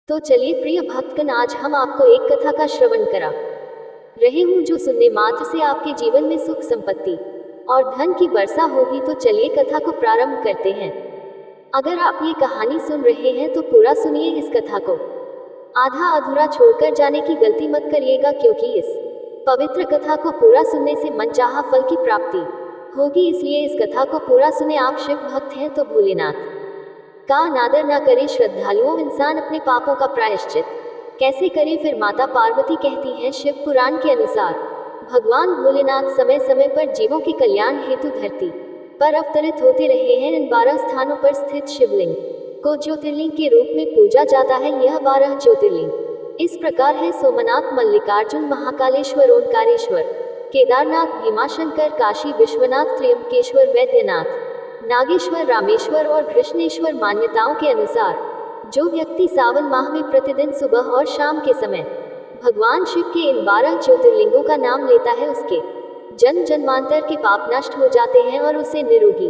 तो चलिए प्रिय भक्तगण, आज हम आपको एक कथा का श्रवण करा रहे हूँ जो सुनने मात्र से आपके जीवन में सुख संपत्ति और धन की वर्षा होगी। तो चलिए कथा को प्रारंभ करते हैं। अगर आप ये कहानी सुन रहे हैं तो पूरा सुनिए इस कथा को, आधा अधूरा छोड़कर जाने की गलती मत करिएगा, क्योंकि इस पवित्र कथा को पूरा सुनने से मनचाहा फल की प्राप्ति होगी। इसलिए इस कथा को पूरा सुने। आप शिव भक्त हैं तो भोलेनाथ का अनादर न करे। श्रद्धालुओं, इंसान अपने पापों का प्रायश्चित कैसे करे? फिर माता पार्वती कहती हैं, शिव पुराण के अनुसार भगवान भोलेनाथ समय समय पर जीवों के कल्याण हेतु धरती पर अवतरित होते रहे हैं। इन 12 स्थानों पर स्थित शिवलिंग को ज्योतिर्लिंग के रूप में पूजा जाता है। यह 12 ज्योतिर्लिंग इस प्रकार है: सोमनाथ, मल्लिकार्जुन, महाकालेश्वर, ओंकारेश्वर, केदारनाथ, भीमाशंकर, काशी विश्वनाथ, त्र्यंबकेश्वर, वैद्यनाथ, नागेश्वर, रामेश्वर और कृष्णेश्वर। मान्यताओं के अनुसार जो व्यक्ति सावन माह में प्रतिदिन सुबह और शाम के समय भगवान शिव के इन 12 ज्योतिर्लिंगों का नाम लेता है, उसके जन्म जन्मांतर के पाप नष्ट हो जाते हैं और उसे निरोगी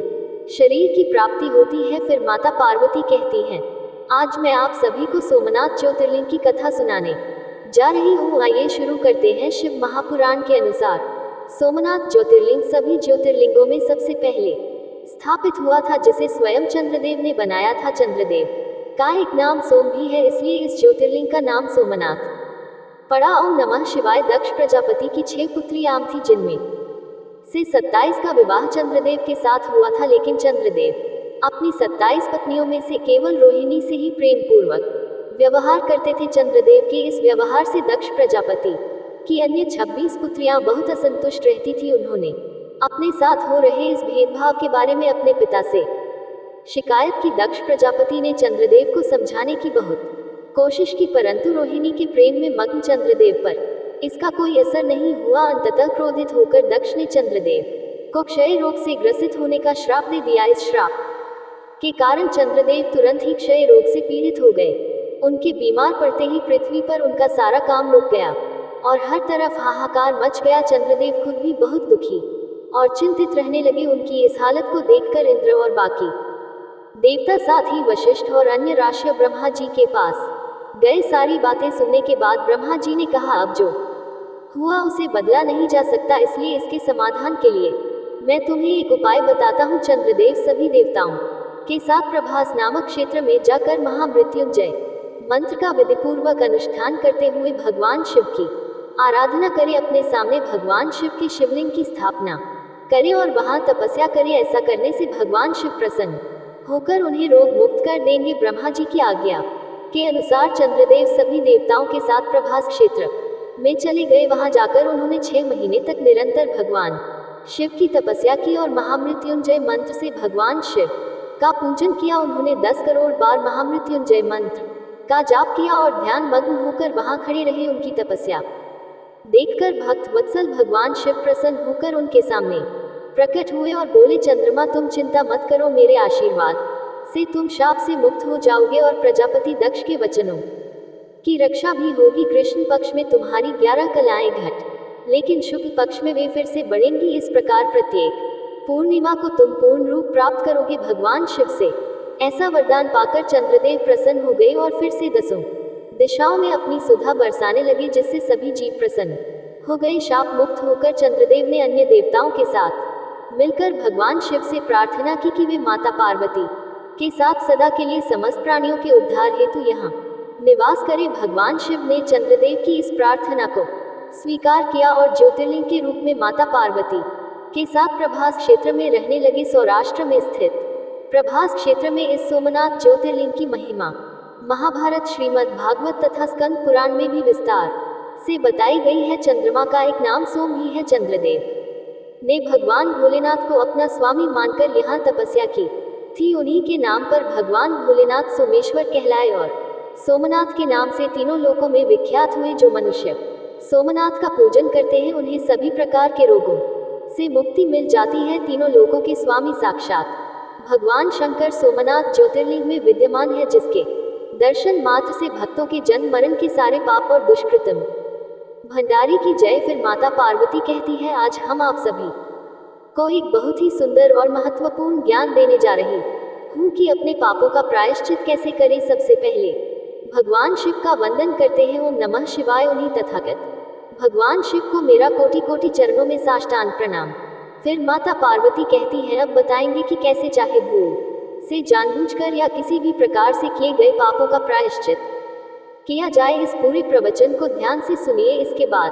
शरीर की प्राप्ति होती है। फिर माता पार्वती कहती हैं, आज मैं आप सभी को सोमनाथ ज्योतिर्लिंग की कथा सुनाने जा रही हूँ। आइए शुरू करते हैं। शिव महापुराण के अनुसार सोमनाथ ज्योतिर्लिंग सभी ज्योतिर्लिंगों में सबसे पहले स्थापित हुआ था, जिसे स्वयं चंद्रदेव ने बनाया था। चंद्रदेव का एक नाम सोम भी है, इसलिए इस ज्योतिर्लिंग का नाम सोमनाथ पड़ा। ओम नमः शिवाय। दक्ष प्रजापति की 6 पुत्रियां थी, जिनमें से 27 का विवाह चंद्रदेव के साथ हुआ था, लेकिन चंद्रदेव अपनी 27 पत्नियों में से केवल रोहिणी से ही प्रेम पूर्वक व्यवहार करते थे। चंद्रदेव के इस व्यवहार से दक्ष प्रजापति की अन्य 26 पुत्रियां बहुत असंतुष्ट रहती थी। उन्होंने अपने साथ हो रहे इस भेदभाव के बारे में अपने पिता से शिकायत की। दक्ष प्रजापति ने चंद्रदेव को समझाने की बहुत कोशिश की, परंतु रोहिणी के प्रेम में मग्न चंद्रदेव पर इसका कोई असर नहीं हुआ। अंततः क्रोधित होकर दक्ष ने चंद्रदेव को क्षय रोग से ग्रसित होने का श्राप दे दिया। इस श्राप के कारण चंद्रदेव तुरंत ही क्षय रोग से पीड़ित हो गए। उनके बीमार पड़ते ही पृथ्वी पर उनका सारा काम रुक गया और हर तरफ हाहाकार मच गया। चंद्रदेव खुद भी बहुत दुखी और चिंतित रहने लगे। उनकी इस हालत को देखकर इंद्र और बाकी देवता, साथ ही वशिष्ठ और अन्य ऋषि ब्रह्मा जी के पास गए। सारी बातें सुनने के बाद ब्रह्मा जी ने कहा, अब जो हुआ उसे बदला नहीं जा सकता, इसलिए इसके समाधान के लिए मैं तुम्हें एक उपाय बताता हूँ। चंद्रदेव सभी देवताओं के साथ प्रभास नामक क्षेत्र में जाकर महामृत्युंजय मंत्र का विधिपूर्वक अनुष्ठान करते हुए भगवान शिव की आराधना करें। अपने सामने भगवान शिव के शिवलिंग की स्थापना करें और वहां तपस्या करें। ऐसा करने से भगवान शिव प्रसन्न होकर उन्हें रोग मुक्त कर देंगे। ब्रह्मा जी की आज्ञा के अनुसार चंद्रदेव सभी देवताओं के साथ प्रभास क्षेत्र में चले गए। वहां जाकर उन्होंने 6 महीने तक निरंतर भगवान शिव की तपस्या की और महामृत्युंजय मंत्र से भगवान शिव का पूजन किया। उन्होंने 10 करोड़ बार महामृत्युंजय मंत्र का जाप किया और ध्यान मग्न होकर वहां खड़े रहे। उनकी तपस्या देखकर भक्त वत्सल भगवान शिव प्रसन्न होकर उनके सामने प्रकट हुए और बोले, चंद्रमा, तुम चिंता मत करो, मेरे आशीर्वाद से तुम शाप से मुक्त हो जाओगे और प्रजापति दक्ष के वचनों की रक्षा भी होगी। कृष्ण पक्ष में तुम्हारी 11 कलाएं घट, लेकिन शुक्ल पक्ष में वे फिर से बढ़ेंगी। इस प्रकार प्रत्येक पूर्णिमा को तुम पूर्ण रूप प्राप्त करोगे। भगवान शिव से ऐसा वरदान पाकर चंद्रदेव प्रसन्न हो गए और फिर से 10 दिशाओं में अपनी सुधा बरसाने लगे, जिससे सभी जीव प्रसन्न हो गए। शाप मुक्त होकर चंद्रदेव ने अन्य देवताओं के साथ मिलकर भगवान शिव से प्रार्थना की कि वे माता पार्वती के साथ सदा के लिए समस्त प्राणियों के उद्धार हेतु यहाँ निवास करें। भगवान शिव ने चंद्रदेव की इस प्रार्थना को स्वीकार किया और ज्योतिर्लिंग के रूप में माता पार्वती के साथ प्रभास क्षेत्र में रहने लगे। सौराष्ट्र में स्थित प्रभास क्षेत्र में इस सोमनाथ ज्योतिर्लिंग की महिमा महाभारत, श्रीमद् भागवत तथा स्कंद पुराण में भी विस्तार से बताई गई है। चंद्रमा का एक नाम सोम भी है। चंद्रदेव ने भगवान भोलेनाथ को अपना स्वामी मानकर यहाँ तपस्या की थी। उन्हीं के नाम पर भगवान भोलेनाथ सोमेश्वर कहलाए और सोमनाथ के नाम से तीनों लोकों में विख्यात हुए। जो मनुष्य सोमनाथ का पूजन करते हैं उन्हें सभी प्रकार के रोगों से मुक्ति मिल जाती है। तीनों लोकों के स्वामी साक्षात भगवान शंकर सोमनाथ ज्योतिर्लिंग में विद्यमान है, जिसके दर्शन मात्र से भक्तों के जन्म मरण के सारे पाप और दुष्कृतम भंडारी की जय। फिर माता पार्वती कहती है, आज हम आप सभी को एक बहुत ही सुंदर और महत्वपूर्ण ज्ञान देने जा रही हूँ कि अपने पापों का प्रायश्चित कैसे करें। सबसे पहले भगवान शिव का वंदन करते हैं। ओम नमः शिवाय। उन्हीं तथागत भगवान शिव को मेरा कोटि कोटि चरणों में साष्टांग प्रणाम। फिर माता पार्वती कहती हैं, अब बताएंगे कि कैसे चाहे भूल से जानबूझकर या किसी भी प्रकार से किए गए पापों का प्रायश्चित किया जाए। इस पूरे प्रवचन को ध्यान से सुनिए। इसके बाद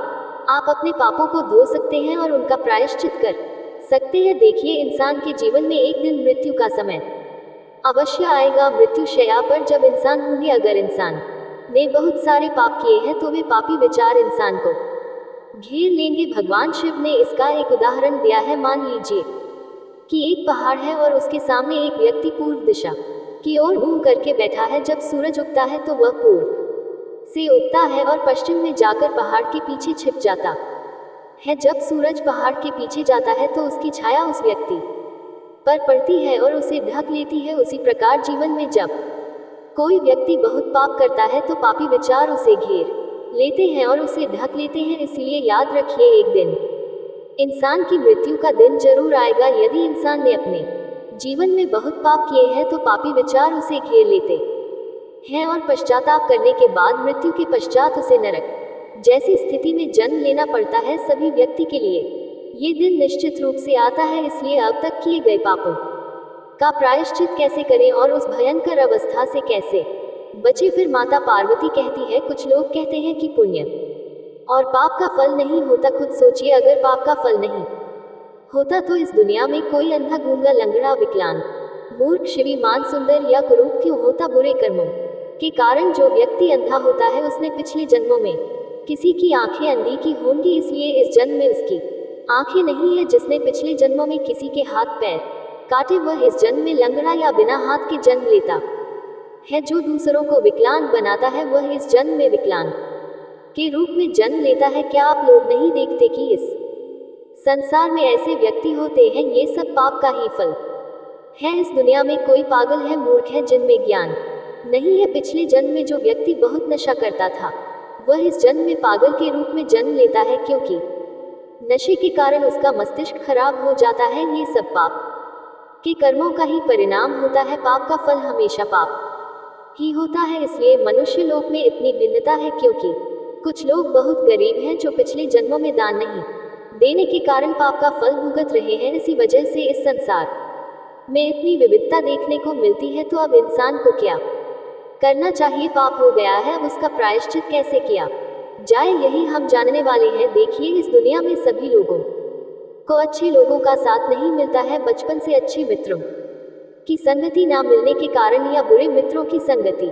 आप अपने पापों को धो सकते हैं और उनका प्रायश्चित कर सकते हैं। देखिए, इंसान के जीवन में एक दिन मृत्यु का समय अवश्य आएगा। मृत्यु शैया पर जब इंसान होंगे, अगर इंसान ने बहुत सारे पाप किए हैं तो वे पापी विचार इंसान को घेर लेंगे। भगवान शिव ने इसका एक उदाहरण दिया है। मान लीजिए कि एक पहाड़ है और उसके सामने एक व्यक्ति पूर्व दिशा की ओर मुंह करके बैठा है। जब सूरज उगता है तो वह पूर्व से उगता है और पश्चिम में जाकर पहाड़ के पीछे छिप जाता है। जब सूरज पहाड़ के पीछे जाता है तो उसकी छाया उस व्यक्ति पर पड़ती है और उसे ढक लेती है। उसी प्रकार जीवन में जब कोई व्यक्ति बहुत पाप करता है तो पापी विचार उसे घेर लेते हैं और उसे ढक लेते हैं। इसलिए याद रखिए, एक दिन इंसान की मृत्यु का दिन जरूर आएगा। यदि इंसान ने अपने जीवन में बहुत पाप किए हैं तो पापी विचार उसे घेर लेते हैं और पश्चाताप करने के बाद मृत्यु के पश्चात उसे नरक जैसी स्थिति में जन्म लेना पड़ता है। सभी व्यक्ति के लिए ये दिन निश्चित रूप से आता है। इसलिए अब तक किए गए पापों का प्रायश्चित कैसे करें और उस भयंकर अवस्था से कैसे बचे। फिर माता पार्वती कहती है, कुछ लोग कहते हैं कि पुण्य और पाप का फल नहीं होता। खुद सोचिए, अगर पाप का फल नहीं होता तो इस दुनिया में कोई अंधा, गूंगा, लंगड़ा, विकलांग, मूर्ख, श्रीमान, सुंदर या कुरूप क्यों होता। बुरे कर्मों के कारण जो व्यक्ति अंधा होता है उसने पिछले जन्मों में किसी की आंखें अंधी की होंगी, इसलिए इस जन्म में उसकी आंखें नहीं है। जिसने पिछले जन्मों में किसी के हाथ पैर काटे वह इस जन्म में लंगड़ा या बिना हाथ के जन्म लेता है। जो दूसरों को विकलांग बनाता है वह इस जन्म में विकलांग के रूप में जन्म लेता है। क्या आप लोग नहीं देखते कि इस संसार में ऐसे व्यक्ति होते हैं? ये सब पाप का ही फल है। इस दुनिया में कोई पागल है, मूर्ख है, जिनमें ज्ञान नहीं है। पिछले जन्म में जो व्यक्ति बहुत नशा करता था वह इस जन्म में पागल के रूप में जन्म लेता है, क्योंकि नशे के कारण उसका मस्तिष्क खराब हो जाता है। ये सब पाप के कर्मों का ही परिणाम होता है। पाप का फल हमेशा पाप ही होता है। इसलिए मनुष्य लोक में इतनी भिन्नता है, क्योंकि कुछ लोग बहुत गरीब हैं जो पिछले जन्मों में दान नहीं देने के कारण पाप का फल भुगत रहे हैं। इसी वजह से इस संसार में इतनी विविधता देखने को मिलती है। तो अब इंसान को क्या करना चाहिए? पाप हो गया है, अब उसका प्रायश्चित कैसे किया जाए, यही हम जानने वाले हैं। देखिए, इस दुनिया में सभी लोगों को अच्छे लोगों का साथ नहीं मिलता है। बचपन से अच्छे मित्रों की संगति ना मिलने के कारण या बुरे मित्रों की संगति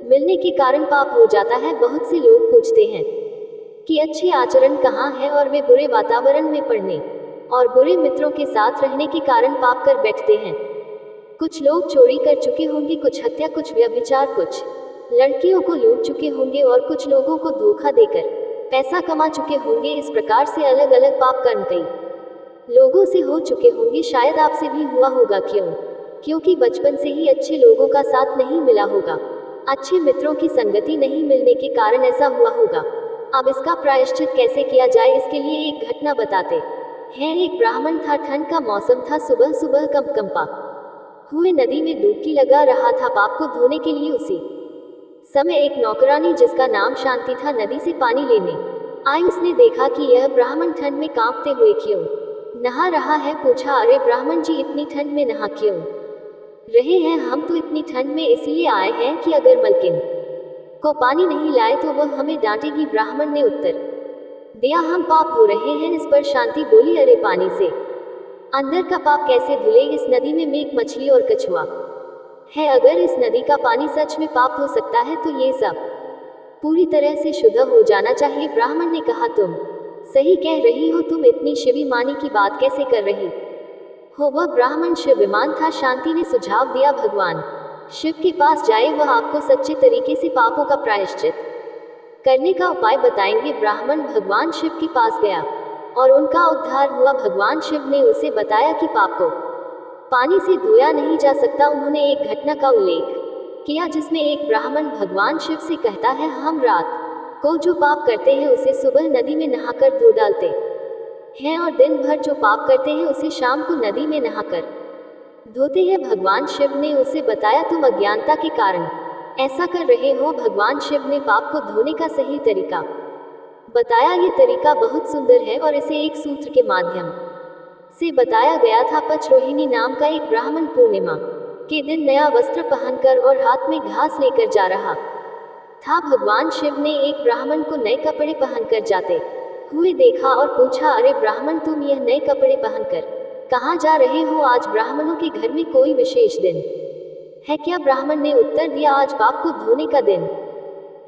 मिलने के कारण पाप हो जाता है। बहुत से लोग पूछते हैं कि अच्छे आचरण कहाँ है, और वे बुरे वातावरण में पड़ने और बुरे मित्रों के साथ रहने के कारण पाप कर बैठते हैं। कुछ लोग चोरी कर चुके होंगे, कुछ हत्या, कुछ व्यभिचार, कुछ लड़कियों को लूट चुके होंगे और कुछ लोगों को धोखा देकर पैसा कमा चुके होंगे। इस प्रकार से अलग अलग पाप कर्म कई लोगों से हो चुके होंगे। शायद आपसे भी हुआ होगा। क्यों? क्योंकि बचपन से ही अच्छे लोगों का साथ नहीं मिला होगा, अच्छे मित्रों की संगति नहीं मिलने के कारण ऐसा हुआ होगा। अब इसका प्रायश्चित कैसे किया जाए, इसके लिए एक घटना बताते हैं। एक ब्राह्मण था, ठंड का मौसम था। सुबह सुबह कंपकंपा हुए नदी में डुबकी लगा रहा था पाप को धोने के लिए। उसी समय एक नौकरानी जिसका नाम शांति था नदी से पानी लेने आई। उसने देखा कि यह ब्राह्मण ठंड में कांपते हुए क्यों नहा रहा है। पूछा, अरे ब्राह्मण जी, इतनी ठंड में नहा क्यों रहे हैं? हम तो इतनी ठंड में इसलिए आए हैं कि अगर मलकिन को पानी नहीं लाए तो वह हमें डांटेगी। ब्राह्मण ने उत्तर दिया, हम पाप धो रहे हैं। इस पर शांति बोली, अरे पानी से अंदर का पाप कैसे धुले? इस नदी में मेघ, मछली और कछुआ है। अगर इस नदी का पानी सच में पाप धो सकता है तो ये सब पूरी तरह से शुद्ध हो जाना चाहिए। ब्राह्मण ने कहा, तुम सही कह रही हो, तुम इतनी शिविमानी की बात कैसे कर रही हो? वह ब्राह्मण शिवविमान था। शांति ने सुझाव दिया, भगवान शिव के पास जाए, वह आपको सच्चे तरीके से पापों का प्रायश्चित करने का उपाय बताएंगे। ब्राह्मण भगवान शिव के पास गया और उनका उद्धार हुआ। भगवान शिव ने उसे बताया कि पाप को पानी से धोया नहीं जा सकता। उन्होंने एक घटना का उल्लेख किया जिसमें एक ब्राह्मण भगवान शिव से कहता है, हम रात को जो पाप करते हैं उसे सुबह नदी में नहाकर धो डालते हैं और दिन भर जो पाप करते हैं उसे शाम को नदी में नहाकर धोते हैं। भगवान शिव ने उसे बताया, तुम अज्ञानता के कारण ऐसा कर रहे हो। भगवान शिव ने पाप को धोने का सही तरीका बताया। ये तरीका बहुत सुंदर है और इसे एक सूत्र के माध्यम से बताया गया था। पचरोहिणी नाम का एक ब्राह्मण पूर्णिमा के दिन नया वस्त्र पहनकर और हाथ में घास लेकर जा रहा था। भगवान शिव ने एक ब्राह्मण को नए कपड़े पहनकर जाते हुए देखा और पूछा, अरे ब्राह्मण, तुम यह नए कपड़े पहनकर कहाँ जा रहे हो? आज ब्राह्मणों के घर में कोई विशेष दिन है क्या? ब्राह्मण ने उत्तर दिया, आज पाप को धोने का दिन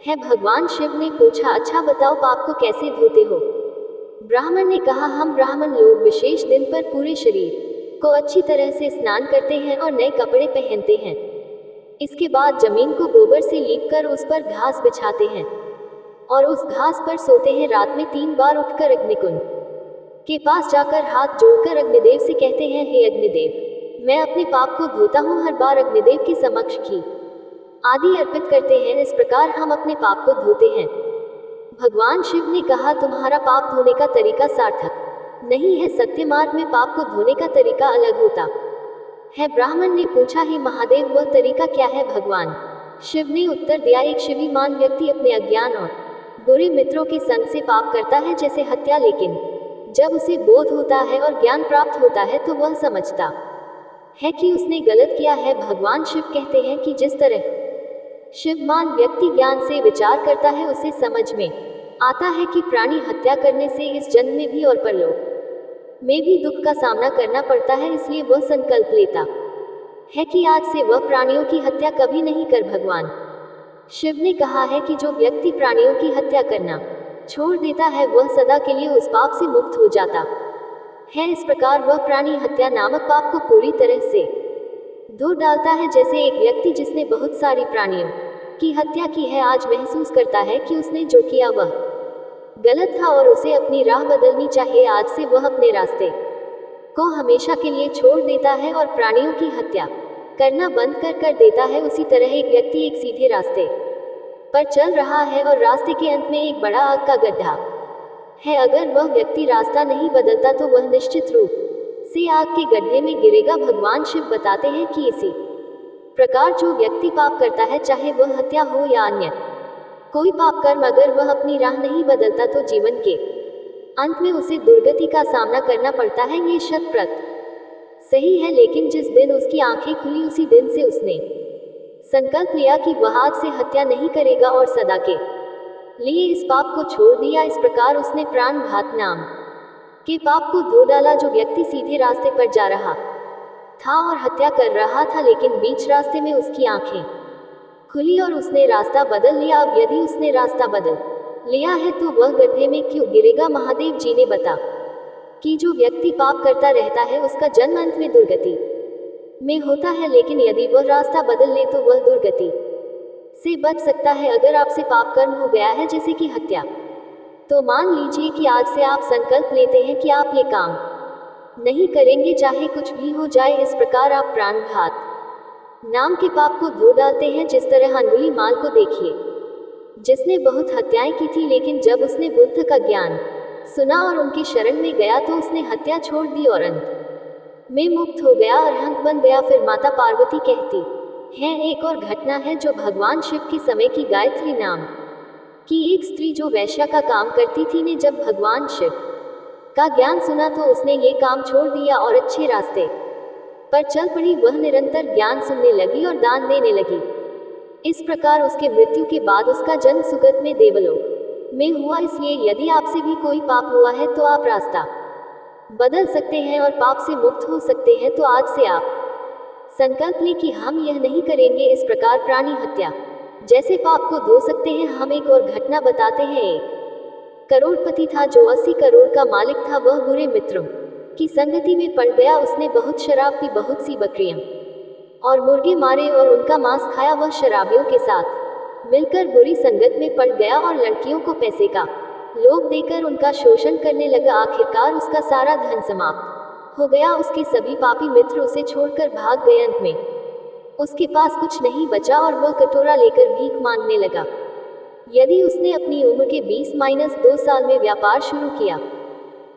है। भगवान शिव ने पूछा, अच्छा बताओ, पाप को कैसे धोते हो? ब्राह्मण ने कहा, हम ब्राह्मण लोग विशेष दिन पर पूरे शरीर को अच्छी तरह से स्नान करते हैं और नए कपड़े पहनते हैं। इसके बाद जमीन को गोबर से लीपकर उस पर घास बिछाते हैं और उस घास पर सोते हैं। रात में 3 बार उठकर अग्निकुंड के पास जाकर हाथ जोड़कर अग्निदेव से कहते हैं, हे अग्निदेव, मैं अपने पाप को धोता हूँ। हर बार अग्निदेव के समक्ष घी आदि अर्पित करते हैं। इस प्रकार हम अपने पाप को धोते हैं। भगवान शिव ने कहा, तुम्हारा पाप धोने का तरीका सार्थक नहीं है। सत्य मार्ग में पाप को धोने का तरीका अलग होता है। ब्राह्मण ने पूछा, हे महादेव, वह तरीका क्या है? भगवान शिव ने उत्तर दिया, एक शिवीमान व्यक्ति अपने अज्ञान और बुरे मित्रों के संग से पाप करता है, जैसे हत्या। लेकिन जब उसे बोध होता है और ज्ञान प्राप्त होता है तो वह समझता है कि उसने गलत किया है। भगवान शिव कहते हैं कि जिस तरह शिवमान व्यक्ति ज्ञान से विचार करता है, उसे समझ में आता है कि प्राणी हत्या करने से इस जन्म में भी और परलोक में भी दुख का सामना करना पड़ता है। इसलिए वह संकल्प लेता है कि आज से वह प्राणियों की हत्या कभी नहीं कर। भगवान शिव ने कहा है कि जो व्यक्ति प्राणियों की हत्या करना छोड़ देता है, वह सदा के लिए उस पाप से मुक्त हो जाता है। इस प्रकार वह प्राणी हत्या नामक पाप को पूरी तरह से धो डालता है। जैसे एक व्यक्ति जिसने बहुत सारी प्राणियों की हत्या की है, आज महसूस करता है कि उसने जो किया वह गलत था और उसे अपनी राह बदलनी चाहिए। आज से वह अपने रास्ते को हमेशा के लिए छोड़ देता है और प्राणियों की हत्या करना बंद कर देता है। उसी तरह एक व्यक्ति एक सीधे रास्ते पर चल रहा है और रास्ते के अंत में एक बड़ा आग का गड्ढा है। अगर वह व्यक्ति रास्ता नहीं बदलता तो वह निश्चित रूप से आग के गड्ढे में गिरेगा। भगवान शिव बताते हैं कि इसी प्रकार जो व्यक्ति पाप करता है, चाहे वह हत्या हो या अन्य कोई पाप कर्म, अगर वह अपनी राह नहीं बदलता तो जीवन के अंत में उसे दुर्गति का सामना करना पड़ता है। ये शत-प्रत सही है। लेकिन जिस दिन उसकी आंखें खुली, उसी दिन से उसने संकल्प लिया कि वह आज से हत्या नहीं करेगा और सदा के लिए इस पाप को छोड़ दिया। इस प्रकार उसने प्राणघात नाम के पाप को धो डाला। जो व्यक्ति सीधे रास्ते पर जा रहा था और हत्या कर रहा था, लेकिन बीच रास्ते में उसकी आंखें खुली और उसने रास्ता बदल लिया। अब यदि उसने रास्ता बदल लिया है तो वह गड्ढे में क्यों गिरेगा? महादेव जी ने बता कि जो व्यक्ति पाप करता रहता है, उसका जन्म अंत में दुर्गति में होता है। लेकिन यदि वह रास्ता बदल ले तो वह दुर्गति से बच सकता है। अगर आपसे पाप कर्म हो गया है, जैसे कि हत्या, तो मान लीजिए कि आज से आप संकल्प लेते हैं कि आप ये काम नहीं करेंगे, चाहे कुछ भी हो जाए। इस प्रकार आप प्राणघात नाम के पाप को धो डालते हैं। जिस तरह अंगुलीमाल को देखिए, जिसने बहुत हत्याएं की थी, लेकिन जब उसने बुद्ध का ज्ञान सुना और उनकी शरण में गया तो उसने हत्या छोड़ दी और अंत में मुक्त हो गया, अरहंत बन गया। फिर माता पार्वती कहती हैं, एक और घटना है जो भगवान शिव के समय की गायत्री नाम की एक स्त्री जो वैश्या का काम करती थी ने जब भगवान शिव का ज्ञान सुना तो उसने ये काम छोड़ दिया और अच्छे रास्ते पर चल पड़ी। वह निरंतर ज्ञान सुनने लगी और दान देने लगी। इस प्रकार उसके मृत्यु के बाद उसका जन्म सुगत में देवलोक में हुआ। इसलिए यदि आपसे भी कोई पाप हुआ है तो आप रास्ता बदल सकते हैं और पाप से मुक्त हो सकते हैं। तो आज से आप संकल्प लें कि हम यह नहीं करेंगे। इस प्रकार प्राणी हत्या जैसे पाप को धो सकते हैं। हम एक और घटना बताते हैं। एक करोड़पति था जो 80 करोड़ का मालिक था। वह बुरे मित्रों की संगति में पड़ गया। उसने बहुत शराब पी, बहुत सी बकरियां और मुर्गे मारे और उनका मांस खाया। वह शराबियों के साथ मिलकर बुरी संगत में पड़ गया और लड़कियों को पैसे का लोभ देकर उनका शोषण करने लगा। आखिरकार उसका सारा धन समाप्त हो गया। उसके सभी पापी मित्र उसे छोड़कर भाग गए। अंत में उसके पास कुछ नहीं बचा और वह कटोरा लेकर भीख मांगने लगा। यदि उसने अपनी उम्र के 20-2 साल में व्यापार शुरू किया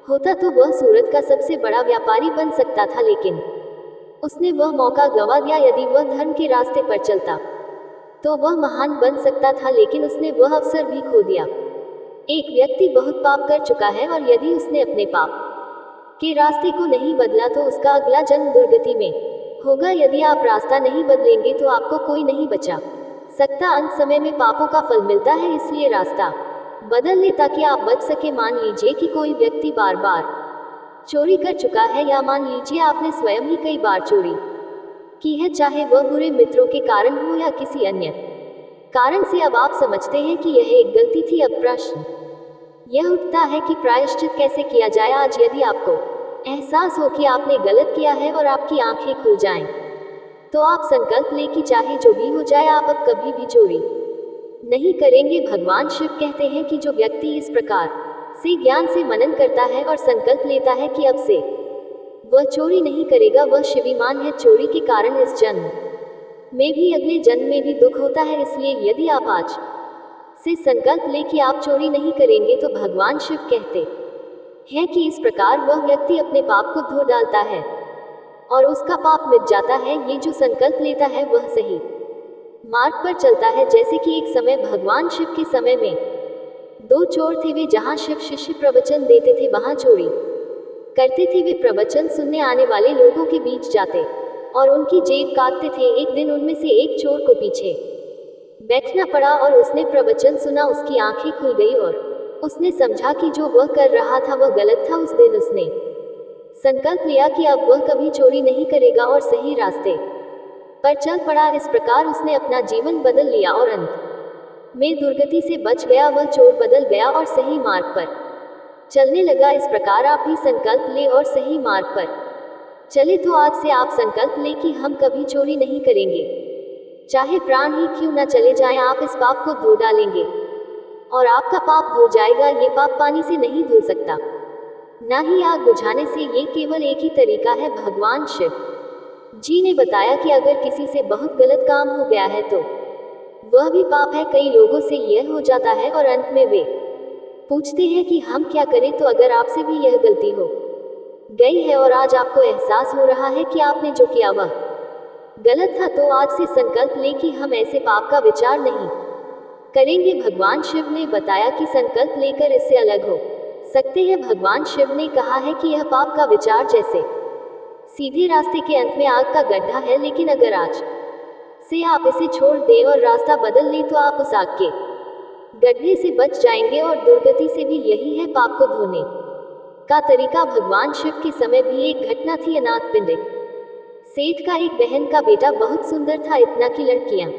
होता तो वह सूरत का सबसे बड़ा व्यापारी बन सकता था, लेकिन उसने वह मौका गंवा दिया। यदि वह धर्म के रास्ते पर चलता तो वह महान बन सकता था, लेकिन उसने वह अवसर भी खो दिया। एक व्यक्ति बहुत पाप कर चुका है और यदि उसने अपने पाप के रास्ते को नहीं बदला तो उसका अगला जन्म दुर्गति में होगा। यदि आप रास्ता नहीं बदलेंगे तो आपको कोई नहीं बचा सकता। अंत समय में पापों का फल मिलता है, इसलिए रास्ता बदल ले ताकि आप बच सके। मान लीजिए कि कोई व्यक्ति बार बार चोरी कर चुका है, या मान लीजिए आपने स्वयं ही कई बार चोरी की है, चाहे वह बुरे मित्रों के कारण हो या किसी अन्य कारण से। अब आप समझते हैं कि यह एक गलती थी। अब प्रश्न यह उठता है कि प्रायश्चित कैसे किया जाए। आज यदि आपको एहसास हो कि आपने गलत किया है और आपकी आंखें खुल जाएं, तो आप संकल्प लें कि चाहे जो भी हो जाए आप अब कभी भी चोरी नहीं करेंगे। भगवान शिव कहते हैं कि जो व्यक्ति इस प्रकार से ज्ञान से मनन करता है और संकल्प लेता है कि अब से वह चोरी नहीं करेगा, वह शिविमान है। चोरी के कारण इस जन्म में भी अगले जन्म में भी दुख होता है। इसलिए यदि आप आज से संकल्प ले कि आप चोरी नहीं करेंगे, तो भगवान शिव कहते हैं कि इस प्रकार वह व्यक्ति अपने पाप को धो डालता है और उसका पाप मिट जाता है। ये जो संकल्प लेता है वह सही मार्ग पर चलता है। जैसे कि एक समय भगवान शिव के समय में दो चोर थे। वे जहाँ शिव शिष्य प्रवचन देते थे वहाँ चोरी करते थे। वे प्रवचन सुनने आने वाले लोगों के बीच जाते और उनकी जेब काटते थे। एक दिन उनमें से एक चोर को पीछे बैठना पड़ा और उसने प्रवचन सुना। उसकी आंखें खुल गई और उसने समझा कि जो वह कर रहा था वह गलत था। उस दिन उसने संकल्प लिया कि अब वह कभी चोरी नहीं करेगा और सही रास्ते पर चल पड़ा। इस प्रकार उसने अपना जीवन बदल लिया और अंत में दुर्गति से बच गया। वह चोर बदल गया और सही मार्ग पर चलने लगा। इस प्रकार आप भी संकल्प ले और सही मार्ग पर चले। तो आज से आप संकल्प ले कि हम कभी चोरी नहीं करेंगे, चाहे प्राण ही क्यों न चले जाएं। आप इस पाप को धो डालेंगे और आपका पाप धो जाएगा। ये पाप पानी से नहीं धो सकता, न ही आग बुझाने से। ये केवल एक ही तरीका है। भगवान शिव जी ने बताया कि अगर किसी से बहुत गलत काम हो गया है तो वह भी पाप है। कई लोगों से यह हो जाता है और अंत में वे पूछते हैं कि हम क्या करें। तो अगर आपसे भी यह गलती हो गई है और आज आपको एहसास हो रहा है कि आपने जो किया वह गलत था, तो आज से संकल्प लें कि हम ऐसे पाप का विचार नहीं करेंगे। भगवान शिव ने बताया कि संकल्प लेकर इससे अलग हो सकते हैं। भगवान शिव ने कहा है कि यह पाप का विचार जैसे सीधे रास्ते के अंत में आग का गड्ढा है, लेकिन अगर आज से आप इसे छोड़ दें और रास्ता बदल लें तो आप उस आग के गड्ढे से बच जाएंगे और दुर्गति से भी। यही है पाप को धोने का तरीका। भगवान शिव के समय भी एक घटना थी। अनाथ पिंडिक सेठ का एक बहन का बेटा बहुत सुंदर था, इतना कि लड़कियां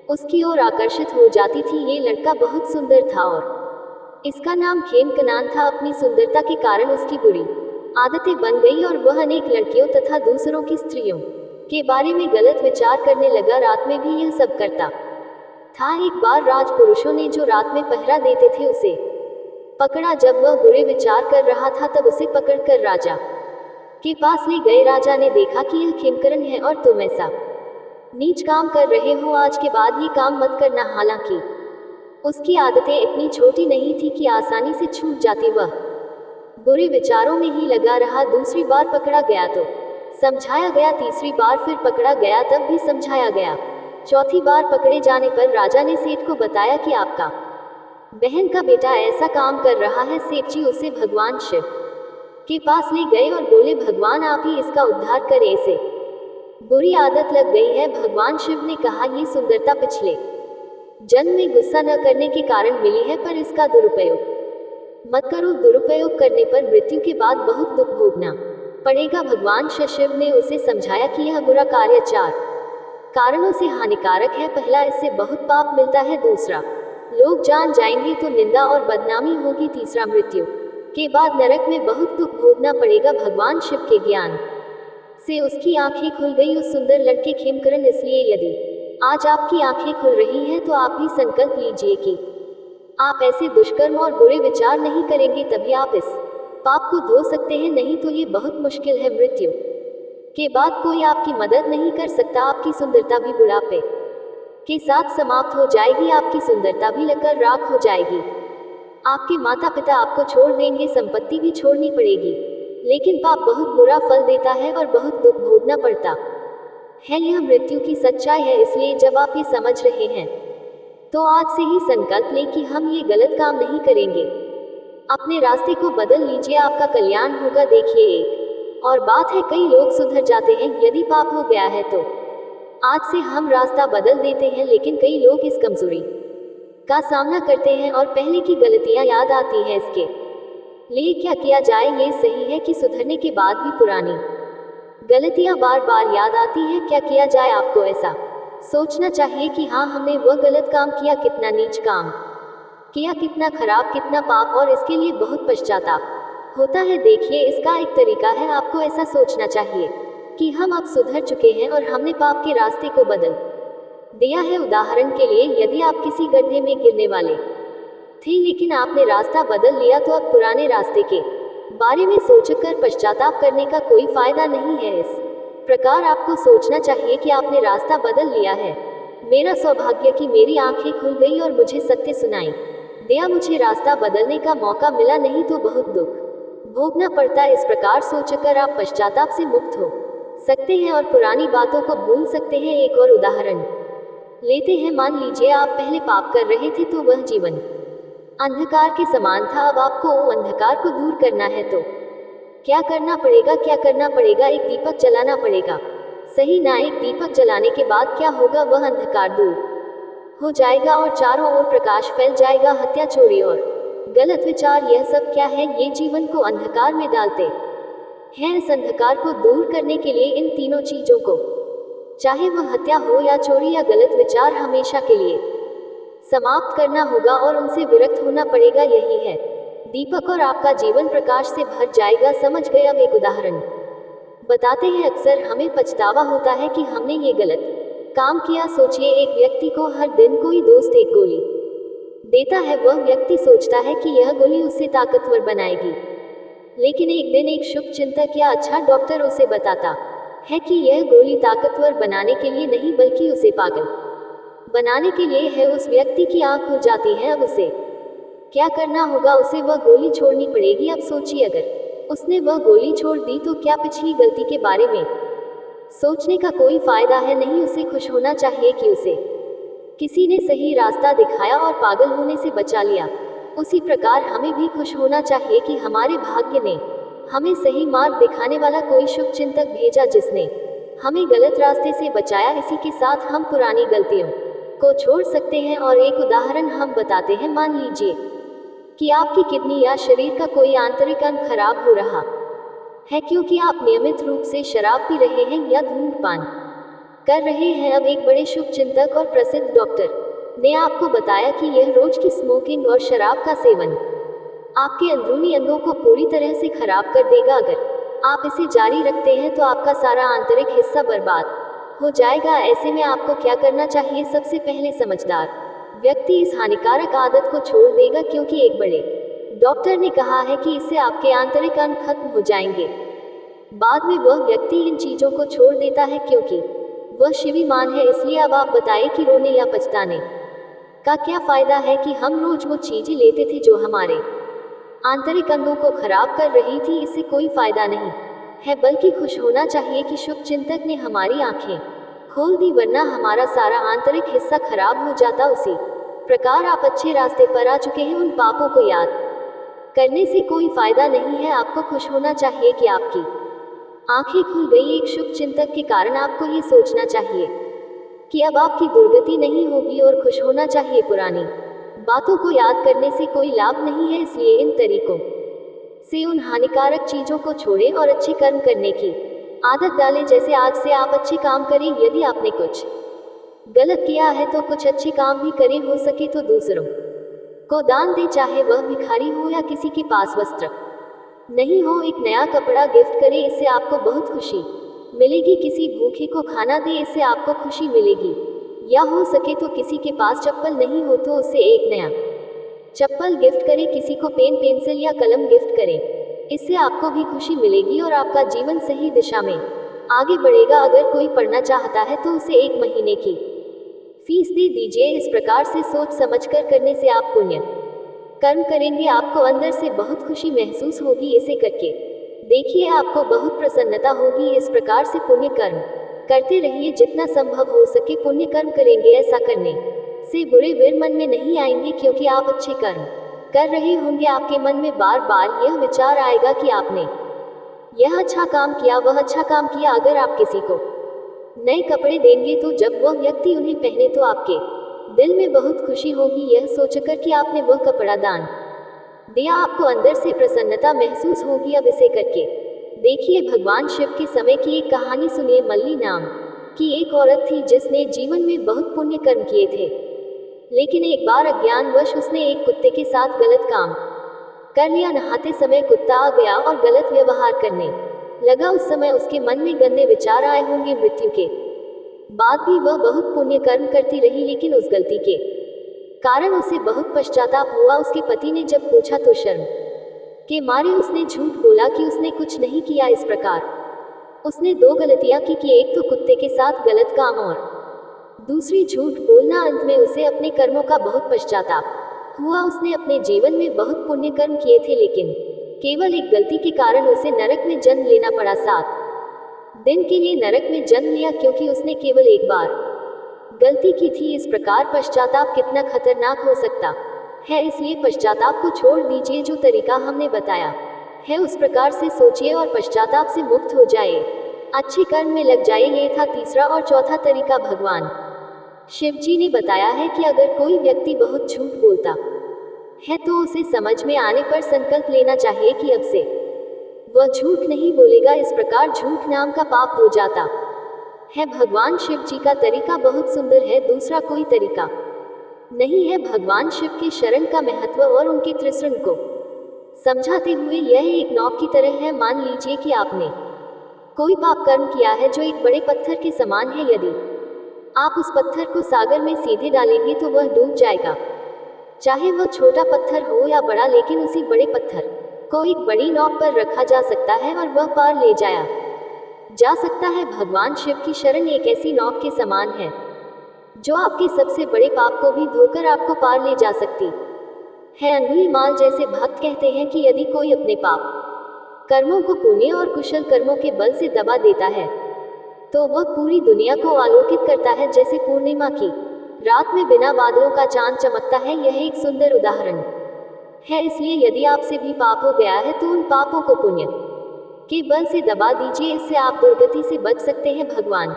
उसकी ओर आकर्षित हो जाती थी। ये लड़का बहुत सुंदर था और इसका नाम खेमकनान था। अपनी सुंदरता के कारण उसकी बुरी आदतें बन गई और वह अनेक लड़कियों तथा दूसरों की स्त्रियों के बारे में गलत विचार करने लगा। रात में भी यह सब करता था। एक बार राजपुरुषों ने जो रात में पहरा देते थे उसे पकड़ा। जब वह बुरे विचार कर रहा था तब उसे पकड़कर राजा के पास ले गए। राजा ने देखा कि यह खेमकरण है और तुम ऐसा नीच काम कर रहे हो। आज के बाद ये काम मत करना। हालांकि उसकी आदतें इतनी छोटी नहीं थी कि आसानी से छूट जाती। वह बुरे विचारों में ही लगा रहा। दूसरी बार पकड़ा गया तो समझाया गया, तीसरी बार फिर पकड़ा गया तब भी समझाया गया। चौथी बार पकड़े जाने पर राजा ने सेठ को बताया कि आपका बहन का बेटा ऐसा काम कर रहा है। सेठ जी उसे भगवान शिव के पास ले गए और बोले, भगवान आप ही इसका उद्धार करें, इसे बुरी आदत लग गई है। भगवान शिव ने कहा, ये सुंदरता पिछले जन्म में गुस्सा न करने के कारण मिली है, पर इसका दुरुपयोग मत करो। दुरुपयोग करने पर मृत्यु के बाद बहुत दुख भोगना पड़ेगा। भगवान शिव ने उसे समझाया कि यह बुरा कार्य 4 कारणों से हानिकारक है। पहला, इससे बहुत पाप मिलता है। दूसरा, लोग जान जाएंगे तो निंदा और बदनामी होगी। तीसरा, मृत्यु के बाद नरक में बहुत दुख भोगना पड़ेगा। भगवान शिव के ज्ञान से उसकी आंखें खुल गई, उस सुंदर लड़के खेमकरण। इसलिए यदि आज आपकी आंखें खुल रही हैं तो आप भी संकल्प लीजिए कि आप ऐसे दुष्कर्म और बुरे विचार नहीं करेंगे। तभी आप इस पाप को धो सकते हैं, नहीं तो ये बहुत मुश्किल है। मृत्यु के बाद कोई आपकी मदद नहीं कर सकता। आपकी सुंदरता भी बुढ़ापे के साथ समाप्त हो जाएगी। आपकी सुंदरता भी लकर राख हो जाएगी। आपके माता पिता आपको छोड़ देंगे, संपत्ति भी छोड़नी पड़ेगी। लेकिन पाप बहुत बुरा फल देता है और बहुत दुख भोगना पड़ता है, यह मृत्यु की सच्चाई है। इसलिए जब आप ये समझ रहे हैं तो आज से ही संकल्प लें कि हम ये गलत काम नहीं करेंगे। अपने रास्ते को बदल लीजिए, आपका कल्याण होगा। देखिए, एक और बात है, कई लोग सुधर जाते हैं यदि पाप हो गया है तो आज से हम रास्ता बदल देते हैं, लेकिन कई लोग इस कमजोरी का सामना करते हैं और पहले की गलतियां याद आती हैं। इसके लिए क्या किया जाए? ये सही है कि सुधरने के बाद भी पुरानी गलतियां बार बार याद आती हैं। क्या किया जाए? आपको ऐसा सोचना चाहिए कि हाँ, हमने वह गलत काम किया, कितना नीच काम किया, कितना खराब, कितना पाप, और इसके लिए बहुत पश्चाताप होता है। देखिए, इसका एक तरीका है, आपको ऐसा सोचना चाहिए कि हम अब सुधर चुके हैं और हमने पाप के रास्ते को बदल दिया है। उदाहरण के लिए, यदि आप किसी गड्ढे में गिरने वाले थे लेकिन आपने रास्ता बदल लिया, तो अब पुराने रास्ते के बारे में सोचकर पश्चाताप करने का कोई फायदा नहीं है। इस प्रकार आपको सोचना चाहिए कि आपने रास्ता बदल लिया है। मेरा सौभाग्य कि मेरी आंखें खुल गई और मुझे सत्य सुनाई दिया, मुझे रास्ता बदलने का मौका मिला, नहीं तो बहुत दुख भोगना पड़ता। इस प्रकार सोचकर आप पश्चाताप से मुक्त हो सकते हैं और पुरानी बातों को भूल सकते हैं। एक और उदाहरण लेते हैं। मान लीजिए आप पहले पाप कर रहे थे, तो वह जीवन अंधकार के समान था। अब आपको वो अंधकार को दूर करना है, तो क्या करना पड़ेगा? क्या करना पड़ेगा? एक दीपक जलाना पड़ेगा, सही ना? एक दीपक जलाने के बाद क्या होगा? वह अंधकार दूर हो जाएगा और चारों ओर प्रकाश फैल जाएगा। हत्या, चोरी और गलत विचार, यह सब क्या है? ये जीवन को अंधकार में डालते हैं। इस अंधकार को दूर करने के लिए इन तीनों चीजों को, चाहे वह हत्या हो या चोरी या गलत विचार, हमेशा के लिए समाप्त करना होगा और उनसे विरक्त होना पड़ेगा। यही है दीपक, और आपका जीवन प्रकाश से भर जाएगा। समझ गए? अब एक उदाहरण बताते हैं। अक्सर हमें पछतावा होता है कि हमने ये गलत काम किया। सोचिए, एक व्यक्ति को हर दिन कोई दोस्त एक गोली देता है। वह व्यक्ति सोचता है कि यह गोली उसे ताकतवर बनाएगी, लेकिन एक दिन एक शुभ चिंतक या अच्छा डॉक्टर उसे बताता है कि यह गोली ताकतवर बनाने के लिए नहीं, बल्कि उसे पागल बनाने के लिए है। उस व्यक्ति की आंख खुल जाती है। अब उसे क्या करना होगा? उसे वह गोली छोड़नी पड़ेगी। अब सोचिए, अगर उसने वह गोली छोड़ दी तो क्या पिछली गलती के बारे में सोचने का कोई फायदा है? नहीं। उसे खुश होना चाहिए कि उसे किसी ने सही रास्ता दिखाया और पागल होने से बचा लिया। उसी प्रकार हमें भी खुश होना चाहिए कि हमारे भाग्य ने हमें सही मार्ग दिखाने वाला कोई शुभ चिंतक भेजा, जिसने हमें गलत रास्ते से बचाया। इसी के साथ हम पुरानी गलतियों को छोड़ सकते हैं। और एक उदाहरण हम बताते हैं। मान लीजिए कि आपकी किडनी या शरीर का कोई आंतरिक अंग खराब हो रहा है क्योंकि आप नियमित रूप से शराब पी रहे हैं या धूम्रपान कर रहे हैं। अब एक बड़े शुभ चिंतक और प्रसिद्ध डॉक्टर ने आपको बताया कि यह रोज की स्मोकिंग और शराब का सेवन आपके अंदरूनी अंगों को पूरी तरह से खराब कर देगा। अगर आप इसे जारी रखते हैं तो आपका सारा आंतरिक हिस्सा बर्बाद हो जाएगा। ऐसे में आपको क्या करना चाहिए? सबसे पहले समझदार व्यक्ति इस हानिकारक आदत को छोड़ देगा, क्योंकि एक बड़े डॉक्टर ने कहा है कि इससे आपके आंतरिक अंग खत्म हो जाएंगे। बाद में वह व्यक्ति इन चीजों को छोड़ देता है क्योंकि वह शिवीमान है। इसलिए अब आप बताएं कि रोने या पछताने का क्या फायदा है कि हम रोज वो चीजें लेते थे जो हमारे आंतरिक अंगों को खराब कर रही थी? इससे कोई फायदा नहीं है, बल्कि खुश होना चाहिए कि शुभ चिंतक ने हमारी आंखें खोल दी, वरना हमारा सारा आंतरिक हिस्सा खराब हो जाता। उसी प्रकार आप अच्छे रास्ते पर आ चुके हैं। उन पापों को याद करने से कोई फायदा नहीं है। आपको खुश होना चाहिए कि आपकी आंखें खुल गई। एक शुभ चिंतक के कारण आपको ये सोचना चाहिए कि अब आपकी दुर्गति नहीं होगी, और खुश होना चाहिए। पुरानी बातों को याद करने से कोई लाभ नहीं है, इसलिए इन तरीकों से उन हानिकारक चीजों को छोड़ें और अच्छे कर्म करने की आदत डालें। जैसे आज से आप अच्छे काम करें। यदि आपने कुछ गलत किया है तो कुछ अच्छे काम भी करें। हो सके तो दूसरों को दान दें, चाहे वह भिखारी हो या किसी के पास वस्त्र नहीं हो। एक नया कपड़ा गिफ्ट करें, इससे आपको बहुत खुशी मिलेगी। किसी भूखे को खाना दें, इससे आपको खुशी मिलेगी। या हो सके तो किसी के पास चप्पल नहीं हो तो उसे एक नया चप्पल गिफ्ट करें। किसी को पेन, पेंसिल या कलम गिफ्ट करें, इससे आपको भी खुशी मिलेगी और आपका जीवन सही दिशा में आगे बढ़ेगा। अगर कोई पढ़ना चाहता है तो उसे 1 महीने की फीस दे दीजिए। इस प्रकार से सोच समझकर करने से आप पुण्य कर्म करेंगे। आपको अंदर से बहुत खुशी महसूस होगी। इसे करके देखिए, आपको बहुत प्रसन्नता होगी। इस प्रकार से पुण्य कर्म करते रहिए, जितना संभव हो सके पुण्य कर्म करेंगे। ऐसा करने से बुरे विर मन में नहीं आएंगे, क्योंकि आप अच्छे कर्म कर रहे होंगे। आपके मन में बार बार यह विचार आएगा कि आपने यह अच्छा काम किया, वह अच्छा काम किया। अगर आप किसी को नए कपड़े देंगे तो जब वह व्यक्ति उन्हें पहने तो आपके दिल में बहुत खुशी होगी, यह सोचकर कि आपने वह कपड़ा दान दिया। आपको अंदर से प्रसन्नता महसूस होगी। अब इसे करके देखिए। भगवान शिव के समय की एक कहानी सुनिए। मल्ली नाम की एक औरत थी जिसने जीवन में बहुत पुण्य कर्म किए थे, लेकिन एक बार अज्ञानवश उसने एक कुत्ते के साथ गलत काम कर लिया। नहाते समय कुत्ता आ गया और गलत व्यवहार करने लगा। उस समय उसके मन में गंदे विचार आए होंगे। मृत्यु के बाद भी वह बहुत पुण्य कर्म करती रही, लेकिन उस गलती के कारण उसे बहुत पश्चाताप हुआ। उसके पति ने जब पूछा तो शर्म के मारे उसने झूठ बोला कि उसने कुछ नहीं किया। इस प्रकार उसने दो गलतियां की कि एक तो कुत्ते के साथ गलत काम और दूसरी झूठ बोलना। अंत में उसे अपने कर्मों का बहुत पश्चाताप हुआ। उसने अपने जीवन में बहुत पुण्य कर्म किए थे, लेकिन केवल एक गलती के कारण उसे नरक में जन्म लेना पड़ा। 7 दिन के लिए नरक में जन्म लिया, क्योंकि उसने केवल एक बार गलती की थी। इस प्रकार पश्चाताप कितना खतरनाक हो सकता है, इसलिए पश्चाताप को छोड़ दीजिए। जो तरीका हमने बताया है उस प्रकार से सोचिए और पश्चाताप से मुक्त हो जाए, अच्छे कर्म में लग जाए। ये था तीसरा और चौथा तरीका। भगवान शिव जी ने बताया है कि अगर कोई व्यक्ति बहुत झूठ बोलता है तो उसे समझ में आने पर संकल्प लेना चाहिए कि अब से वह झूठ नहीं बोलेगा। इस प्रकार झूठ नाम का पाप हो जाता है। भगवान शिव जी का तरीका बहुत सुंदर है, दूसरा कोई तरीका नहीं है। भगवान शिव के शरण का महत्व और उनके त्रिशरण को समझाते हुए यह एक नौक की तरह है। मान लीजिए कि आपने कोई पाप कर्म किया है जो एक बड़े पत्थर के समान है। यदि आप उस पत्थर को सागर में सीधे डालेंगे तो वह डूब जाएगा, चाहे वह छोटा पत्थर हो या बड़ा। लेकिन उसी बड़े पत्थर को एक बड़ी नौक पर रखा जा सकता है और वह पार ले जाया जा सकता है। भगवान शिव की शरण एक ऐसी नौक के समान है जो आपके सबसे बड़े पाप को भी धोकर आपको पार ले जा सकती है। अंगुलीमाल जैसे भक्त कहते हैं कि यदि कोई अपने पाप कर्मों को पुण्य और कुशल कर्मों के बल से दबा देता है तो वह पूरी दुनिया को आलोकित करता है, जैसे पूर्णिमा की रात में बिना बादलों का चांद चमकता है। यह एक सुंदर उदाहरण है। इसलिए यदि आपसे भी पाप हो गया है तो उन पापों को पुण्य के बल से दबा दीजिए, इससे आप दुर्गति से बच सकते हैं। भगवान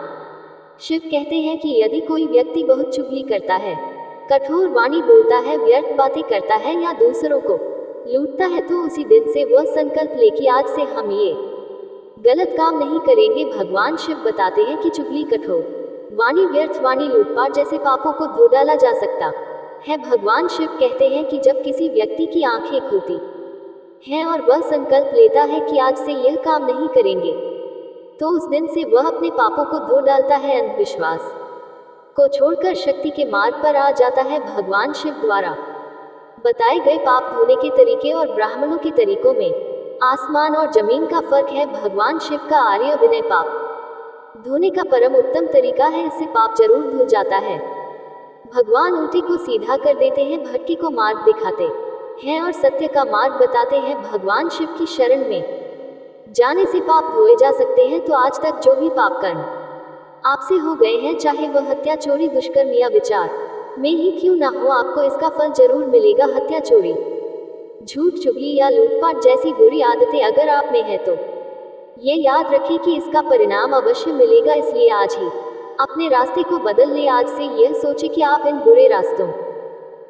शिव कहते हैं कि यदि कोई व्यक्ति बहुत चुगली करता है, कठोर वाणी बोलता है, व्यर्थ बातें करता है या दूसरों को लूटता है तो उसी दिन से वह संकल्प ले कि आज से हम ये गलत काम नहीं करेंगे। भगवान शिव बताते हैं कि चुगली, कठोर वाणी, व्यर्थ वाणी, लूटपाट जैसे पापों को धो डाला जा सकता है। भगवान शिव कहते हैं कि जब किसी व्यक्ति की आंखें खुलती हैं और वह संकल्प लेता है कि आज से यह काम नहीं करेंगे, तो उस दिन से वह अपने पापों को धो डालता है, अंधविश्वास को छोड़कर शक्ति के मार्ग पर आ जाता है। भगवान शिव द्वारा बताए गए पाप धोने के तरीके और ब्राह्मणों के तरीकों में आसमान और जमीन का फर्क है। भगवान शिव का आर्य विनय पाप धोने का परम उत्तम तरीका है, इससे पाप जरूर धुल जाता है। भगवान उल्टे को सीधा कर देते हैं, भटके को मार्ग दिखाते हैं और सत्य का मार्ग बताते हैं। भगवान शिव की शरण में जाने से पाप धोए जा सकते हैं। तो आज तक जो भी पाप कर्म आपसे हो गए हैं, चाहे वह हत्या, चोरी, दुष्कर्म या विचार में ही क्यों ना हो, आपको इसका फल जरूर मिलेगा। हत्या, चोरी, झूठ, चुगली या लूटपाट जैसी बुरी आदतें अगर आप में है तो ये याद रखें कि इसका परिणाम अवश्य मिलेगा। इसलिए आज ही अपने रास्ते को बदल ले। आज से यह सोचे कि आप इन बुरे रास्तों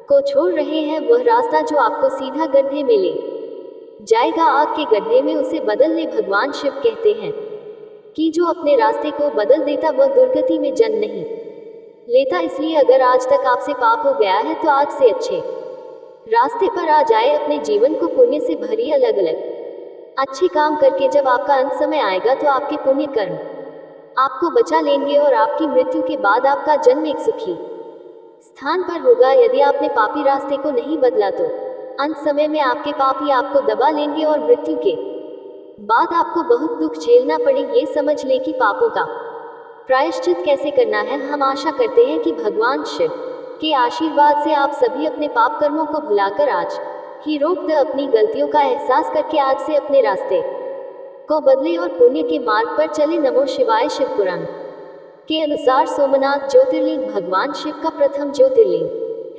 को छोड़ रहे हैं। वह रास्ता जो आपको सीधा गड्ढे में ले जाएगा, आग के गड्ढे में, उसे बदल ले। भगवान शिव कहते हैं कि जो अपने रास्ते को बदल देता वह दुर्गति में जन्म नहीं लेता। इसलिए अगर आज तक आपसे पाप हो गया है तो आज से अच्छे रास्ते पर आ जाए। अपने जीवन को पुण्य से भरिए, अलग अलग अच्छे काम करके। जब आपका अंत समय आएगा तो आपके पुण्य कर्म आपको बचा लेंगे और आपकी मृत्यु के बाद आपका जन्म एक सुखी स्थान पर होगा। यदि आपने पापी रास्ते को नहीं बदला तो अंत समय में आपके पाप ही आपको दबा लेंगे और मृत्यु के बाद आपको बहुत दुख झेलना पड़े। ये समझ ले कि पापों का प्रायश्चित कैसे करना है। हम आशा करते हैं कि भगवान शिव के आशीर्वाद से आप सभी अपने पाप कर्मों को भुलाकर आज ही रोक दे, अपनी गलतियों का एहसास करके आज से अपने रास्ते को बदले और पुण्य के मार्ग पर चले। नमो शिवाय। शिव पुराण के अनुसार सोमनाथ ज्योतिर्लिंग भगवान शिव का प्रथम ज्योतिर्लिंग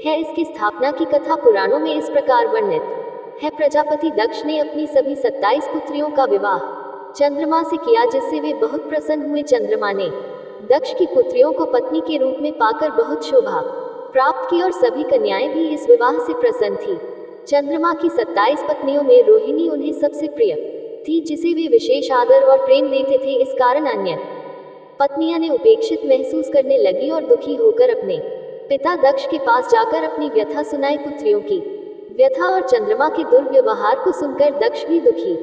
है। इसकी स्थापना की कथा पुराणों में इस प्रकार वर्णित है। प्रजापति दक्ष ने अपनी सभी 27 पुत्रियों का विवाह चंद्रमा से किया, जिससे वे बहुत प्रसन्न हुए। चंद्रमा ने दक्ष की पुत्रियों को पत्नी के रूप में पाकर बहुत शोभा प्राप्त की और सभी कन्याएं भी इस विवाह से प्रसन्न थी। चंद्रमा की 27 पत्नियों में रोहिणी उन्हें सबसे प्रिय थी, जिसे वे विशेष आदर और प्रेम देते थे। इस कारण अन्य पत्नियां ने उपेक्षित महसूस करने लगी और दुखी होकर अपने पिता दक्ष के पास जाकर अपनी व्यथा सुनाई। पुत्रियों की व्यथा और चंद्रमा के दुर्व्यवहार को सुनकर दक्ष भी दुखी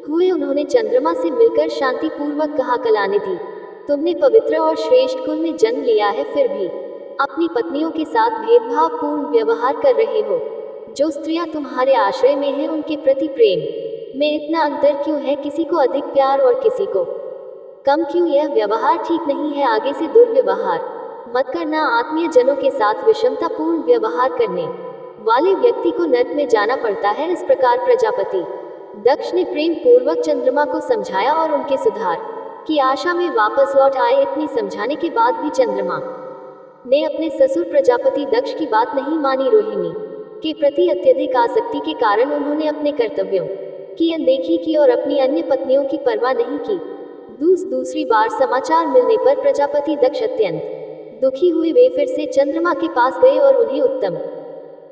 हुए। उन्होंने चंद्रमा से मिलकर शांति पूर्वक कहा, कलानिधि, तुमने पवित्र और श्रेष्ठ कुल में जन्म लिया है, फिर भी अपनी पत्नियों के साथ भेदभाव पूर्ण व्यवहार कर रहे हो। जो स्त्रियां तुम्हारे आश्रय में हैं, उनके प्रति प्रेम में इतना अंतर क्यों है? किसी को अधिक प्यार और किसी को कम क्यों? यह व्यवहार ठीक नहीं है। आगे से दुर्व्यवहार मत करना। आत्मीय जनों के साथ विषमता पूर्ण व्यवहार करने वाले व्यक्ति को नरक में जाना पड़ता है। इस प्रकार प्रजापति दक्ष ने प्रेम पूर्वक चंद्रमा को समझाया और उनके सुधार की आशा में वापस लौट आए। इतनी समझाने के बाद भी चंद्रमा ने अपने ससुर प्रजापति दक्ष की बात नहीं मानी। रोहिणी के प्रति अत्यधिक आसक्ति के कारण उन्होंने अपने कर्तव्यों की अनदेखी की और अपनी अन्य पत्नियों की परवाह नहीं की। दूसरी बार समाचार मिलने पर प्रजापति दक्ष अत्यंत दुखी हुए। वे फिर से चंद्रमा के पास गए और उन्हें उत्तम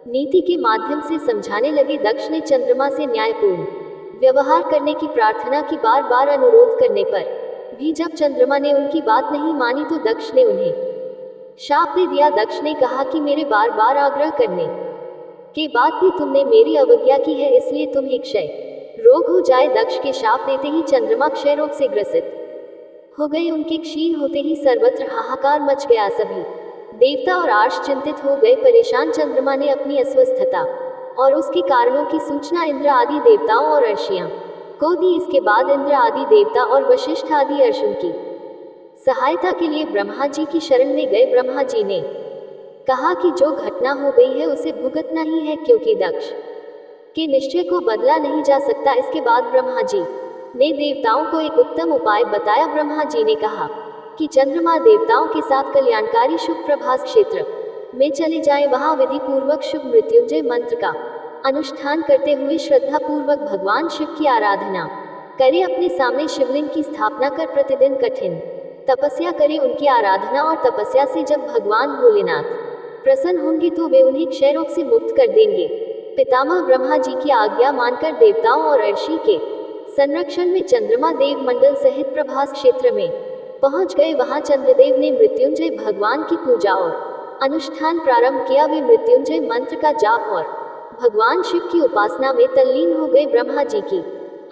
नीति के माध्यम से समझाने लगे। दक्ष ने चंद्रमा से न्यायपूर्ण व्यवहार करने की प्रार्थना की। बार बार अनुरोध करने पर भी जब चंद्रमा ने उनकी बात नहीं मानी तो दक्ष ने उन्हें शाप दे दिया। दक्ष ने कहा कि मेरे बार बार आग्रह करने के बाद भी तुमने मेरी अवज्ञा की है, इसलिए तुम्हें क्षय रोग हो जाए। दक्ष के शाप देते ही चंद्रमा क्षय रोग से ग्रसित हो गए। उनके क्षीण होते ही सर्वत्र हाहाकार मच गया। सभी देवता और आर्ष चिंतित हो गए। परेशान चंद्रमा ने अपनी अस्वस्थता और उसके कारणों की सूचना इंद्र आदि देवताओं और अर्षियों को दी। इसके बाद इंद्र आदि देवता और वशिष्ठ आदि अर्षियों की सहायता के लिए ब्रह्मा जी की शरण में गए। ब्रह्मा जी ने कहा कि जो घटना हो गई है उसे भुगतना ही है, क्योंकि दक्ष के निश्चय को बदला नहीं जा सकता। इसके बाद ब्रह्मा जी ने देवताओं को एक उत्तम उपाय बताया। ब्रह्मा जी ने कहा कि चंद्रमा देवताओं के साथ कल्याणकारी शुभ प्रभास क्षेत्र में चले जाएं। वहां विधि पूर्वक शुभ मृत्युंजय मंत्र का अनुष्ठान करते हुए श्रद्धा पूर्वक भगवान शिव की आराधना करें। अपने सामने शिवलिंग की स्थापना कर प्रतिदिन कठिन तपस्या करें। उनकी आराधना और तपस्या से जब भगवान भोलेनाथ प्रसन्न होंगे तो वे उन्हें क्षय रोग से मुक्त कर देंगे। पितामह ब्रह्मा जी की आज्ञा मानकर देवताओं और ऋषि के संरक्षण में चंद्रमा देव मंडल सहित प्रभास क्षेत्र में पहुंच गए। वहां चंद्रदेव ने मृत्युंजय भगवान की पूजा और अनुष्ठान प्रारंभ किया। वे मृत्युंजय मंत्र का जाप और भगवान शिव की उपासना में तल्लीन हो गए। ब्रह्मा जी की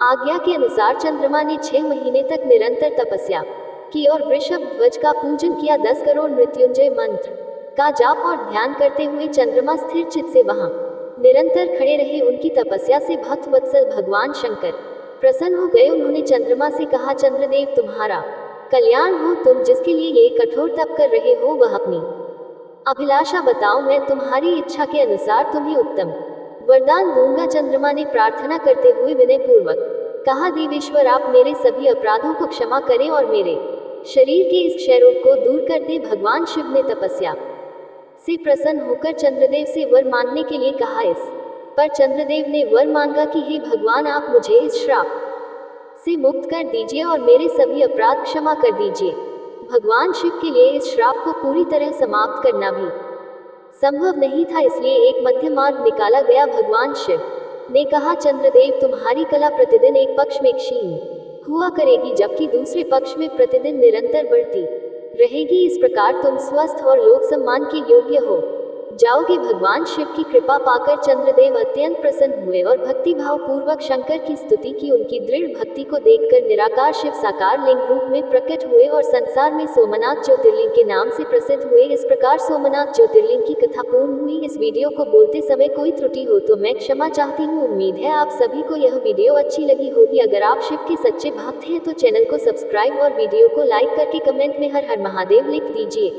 आज्ञा के अनुसार चंद्रमा ने 6 महीने तक निरंतर तपस्या की और वृषभ ध्वज का पूजन किया। 10 करोड़ मृत्युंजय मंत्र का जाप और ध्यान करते हुए चंद्रमा स्थिर चित्त से वहां निरंतर खड़े रहे। उनकी तपस्या से भक्त वत्सल भगवान शंकर प्रसन्न हो गए। उन्होंने चंद्रमा से कहा, चंद्रदेव तुम्हारा कल्याण हो। तुम जिसके लिए ये कठोर तप कर रहे हो वह अपनी अभिलाषा बताओ, मैं तुम्हारी इच्छा के अनुसार तुम्हें उत्तम वरदान दूंगा। चंद्रमा ने प्रार्थना करते हुए विनय पूर्वक कहा, देवेश्वर आप मेरे सभी अपराधों को क्षमा करें और मेरे शरीर के इस क्षय रोग को दूर कर दे। भगवान शिव ने तपस्या से प्रसन्न होकर चंद्रदेव से वर मांगने के लिए कहा। इस पर चंद्रदेव ने वर मांगा कि हे भगवान, आप मुझे इस श्राप से मुक्त कर दीजिए और मेरे सभी अपराध क्षमा कर दीजिए। भगवान शिव के लिए इस श्राप को पूरी तरह समाप्त करना भी संभव नहीं था, इसलिए एक मध्य मार्ग निकाला गया। भगवान शिव ने कहा, चंद्रदेव तुम्हारी कला प्रतिदिन एक पक्ष में क्षीण हुआ करेगी, जबकि दूसरे पक्ष में प्रतिदिन निरंतर बढ़ती रहेगी। इस प्रकार तुम स्वस्थ और लोक सम्मान के योग्य हो जाओगे। भगवान शिव की कृपा पाकर चंद्रदेव अत्यंत प्रसन्न हुए और भक्तिभाव पूर्वक शंकर की स्तुति की। उनकी दृढ़ भक्ति को देखकर निराकार शिव साकार लिंग रूप में प्रकट हुए और संसार में सोमनाथ ज्योतिर्लिंग के नाम से प्रसिद्ध हुए। इस प्रकार सोमनाथ ज्योतिर्लिंग की कथा पूर्ण हुई। इस वीडियो को बोलते समय कोई त्रुटि हो तो मैं क्षमा चाहती हूँ। उम्मीद है आप सभी को यह वीडियो अच्छी लगी होगी। अगर आप शिव के सच्चे भक्त हैं तो चैनल को सब्सक्राइब और वीडियो को लाइक करके कमेंट में हर हर महादेव लिख दीजिए।